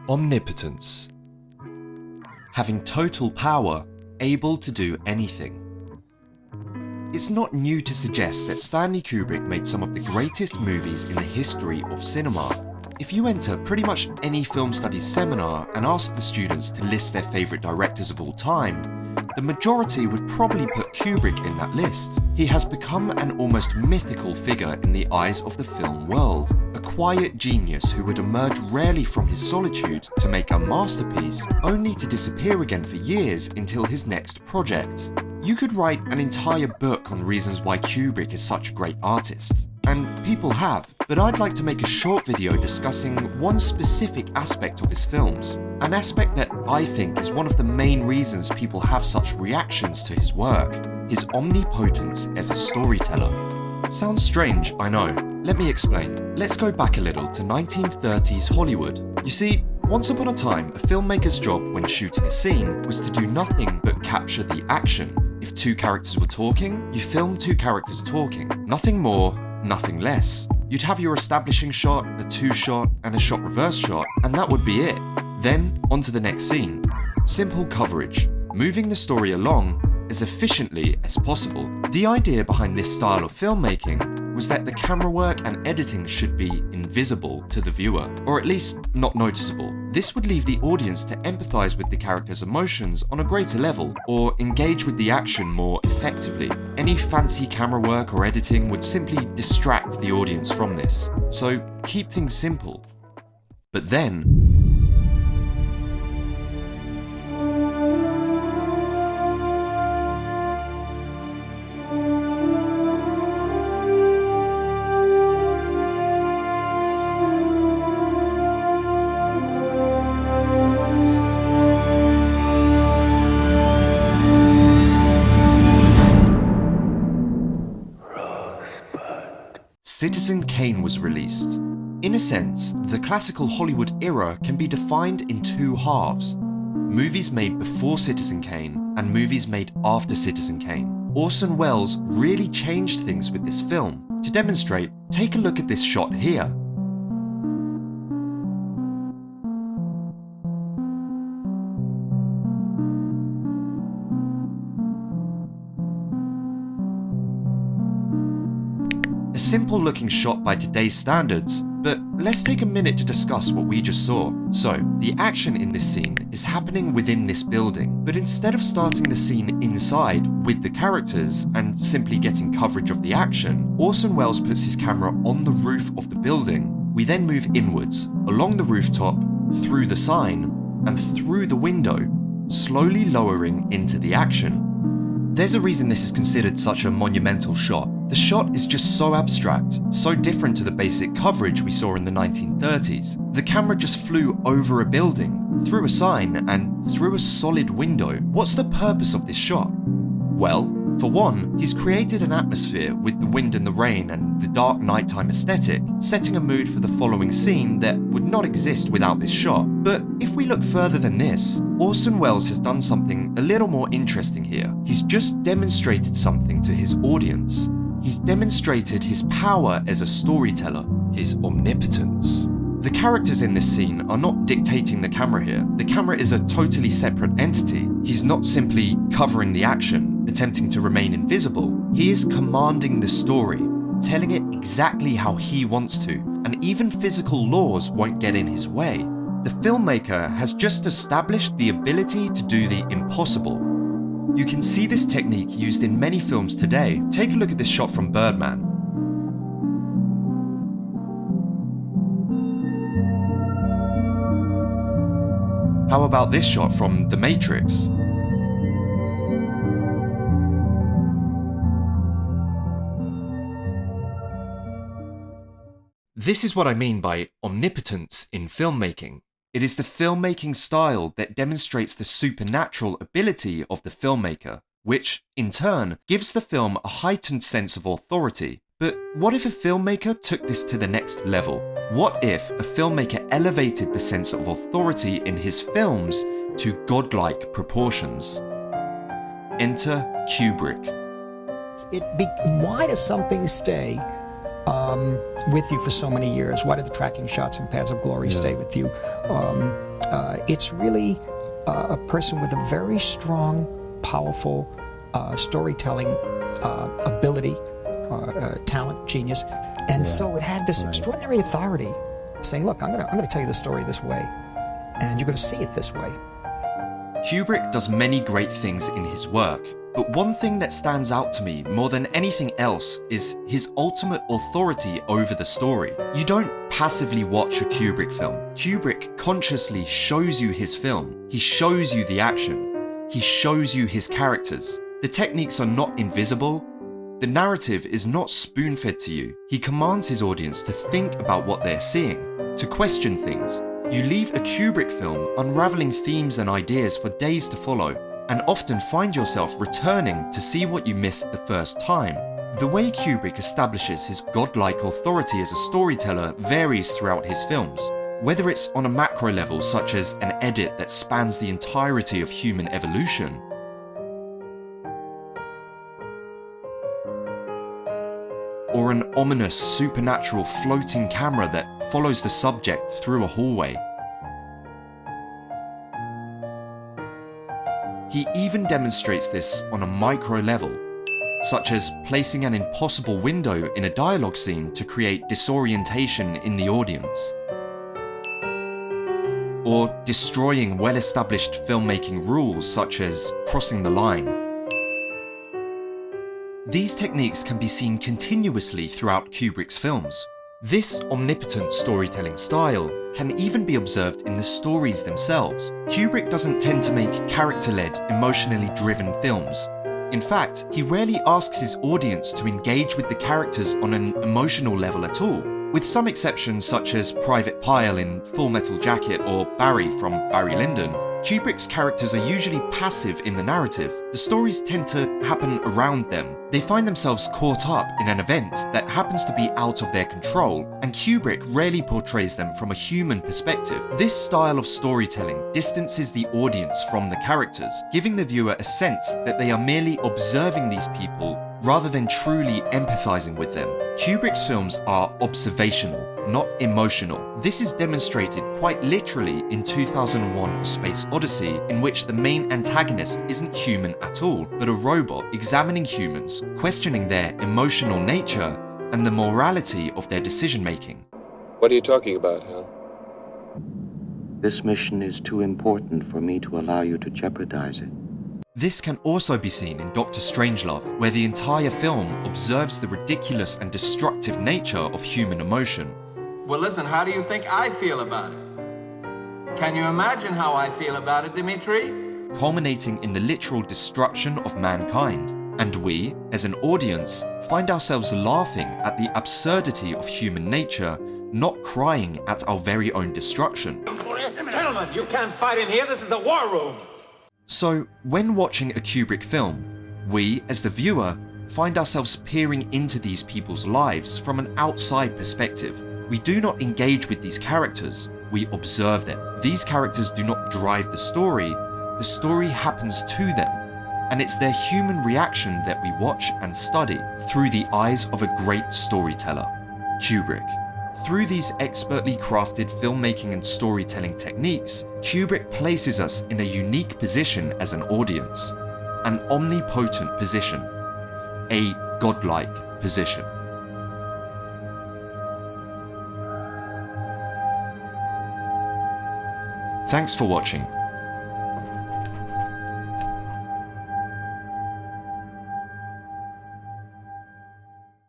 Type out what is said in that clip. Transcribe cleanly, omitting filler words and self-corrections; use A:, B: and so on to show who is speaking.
A: Omnipotence. Having total power, able to do anything. It's not new to suggest that Stanley Kubrick made some of the greatest movies in the history of cinema. If you enter pretty much any film studies seminar and ask the students to list their favourite directors of all time, the majority would probably put Kubrick in that list. He has become an almost mythical figure in the eyes of the film world, a quiet genius who would emerge rarely from his solitude to make a masterpiece, only to disappear again for years until his next project. You could write an entire book on reasons why Kubrick is such a great artist. And people have, but I'd like to make a short video discussing one specific aspect of his films, an aspect that I think is one of the main reasons people have such reactions to his work, his omnipotence as a storyteller. Sounds strange, I know. Let me explain. Let's go back a little to 1930s Hollywood. You see, once upon a time, a filmmaker's job when shooting a scene was to do nothing but capture the action. If two characters were talking, you filmed two characters talking. Nothing more, nothing less. You'd have your establishing shot, a two-shot, and a shot reverse shot, and that would be it. Then, on to the next scene. Simple coverage, moving the story along as efficiently as possible. The idea behind this style of filmmaking was that the camera work and editing should be invisible to the viewer, or at least not noticeable. This would leave the audience to empathize with the character's emotions on a greater level, or engage with the action more effectively. Any fancy camera work or editing would simply distract the audience from this. So keep things simple. But then, Citizen Kane was released. In a sense, the classical Hollywood era can be defined in two halves. Movies made before Citizen Kane and movies made after Citizen Kane. Orson Welles really changed things with this film. To demonstrate, take a look at this shot here. A simple looking shot by today's standards, but let's take a minute to discuss what we just saw. So, the action in this scene is happening within this building, but instead of starting the scene inside with the characters and simply getting coverage of the action, Orson Welles puts his camera on the roof of the building. We then move inwards, along the rooftop, through the sign, and through the window, slowly lowering into the action. There's a reason this is considered such a monumental shot. The shot is just so abstract, so different to the basic coverage we saw in the 1930s. The camera just flew over a building, through a sign, and through a solid window. What's the purpose of this shot? Well, for one, he's created an atmosphere with the wind and the rain and the dark nighttime aesthetic, setting a mood for the following scene that would not exist without this shot. But if we look further than this, Orson Welles has done something a little more interesting here. He's just demonstrated something to his audience. He's demonstrated his power as a storyteller, his omnipotence. The characters in this scene are not dictating the camera here. The camera is a totally separate entity. He's not simply covering the action, attempting to remain invisible. He is commanding the story, telling it exactly how he wants to, and even physical laws won't get in his way. The filmmaker has just established the ability to do the impossible. You can see this technique used in many films today. Take a look at this shot from Birdman. How about this shot from The Matrix? This is what I mean by omnipotence in filmmaking. It is the filmmaking style that demonstrates the supernatural ability of the filmmaker, which, in turn, gives the film a heightened sense of authority. But what if a filmmaker took this to the next level? What if a filmmaker elevated the sense of authority in his films to godlike proportions? Enter Kubrick.
B: Why does something stay with you for so many years? Why do the tracking shots in Paths of Glory stay with you It's really a person with a very strong, powerful storytelling ability, talent, genius. And so it had this extraordinary authority saying, look, I'm gonna tell you the story this way, and you're gonna see it this way.
A: Kubrick does many great things in his work, but one thing that stands out to me more than anything else is his ultimate authority over the story. You don't passively watch a Kubrick film. Kubrick consciously shows you his film. He shows you the action. He shows you his characters. The techniques are not invisible. The narrative is not spoon-fed to you. He commands his audience to think about what they're seeing, to question things. You leave a Kubrick film unraveling themes and ideas for days to follow, and often find yourself returning to see what you missed the first time. The way Kubrick establishes his godlike authority as a storyteller varies throughout his films, whether it's on a macro level such as an edit that spans the entirety of human evolution, or an ominous supernatural floating camera that follows the subject through a hallway. He even demonstrates this on a micro level, such as placing an impossible window in a dialogue scene to create disorientation in the audience, or destroying well-established filmmaking rules such as crossing the line. These techniques can be seen continuously throughout Kubrick's films. This omnipotent storytelling style can even be observed in the stories themselves. Kubrick doesn't tend to make character-led, emotionally driven films. In fact, he rarely asks his audience to engage with the characters on an emotional level at all, with some exceptions such as Private Pyle in Full Metal Jacket or Barry from Barry Lyndon. Kubrick's characters are usually passive in the narrative. The stories tend to happen around them. They find themselves caught up in an event that happens to be out of their control, and Kubrick rarely portrays them from a human perspective. This style of storytelling distances the audience from the characters, giving the viewer a sense that they are merely observing these people rather than truly empathizing with them. Kubrick's films are observational, not emotional. This is demonstrated quite literally in 2001: A Space Odyssey, in which the main antagonist isn't human at all, but a robot examining humans, questioning their emotional nature and the morality of their decision-making.
C: What are you talking about, Hal?
D: This mission is too important for me to allow you to jeopardize it.
A: This can also be seen in Dr. Strangelove, where the entire film observes the ridiculous and destructive nature of human emotion.
E: Well, listen, how do you think I feel about it? Can you imagine how I feel about it, Dimitri?
A: Culminating in the literal destruction of mankind. And we, as an audience, find ourselves laughing at the absurdity of human nature, not crying at our very own destruction.
E: Gentlemen, you can't fight in here. This is the war room.
A: So, when watching a Kubrick film, we, as the viewer, find ourselves peering into these people's lives from an outside perspective. We do not engage with these characters, we observe them. These characters do not drive the story happens to them, and it's their human reaction that we watch and study through the eyes of a great storyteller, Kubrick. Through these expertly crafted filmmaking and storytelling techniques, Kubrick places us in a unique position as an audience, an omnipotent position, a godlike position. Thanks for watching.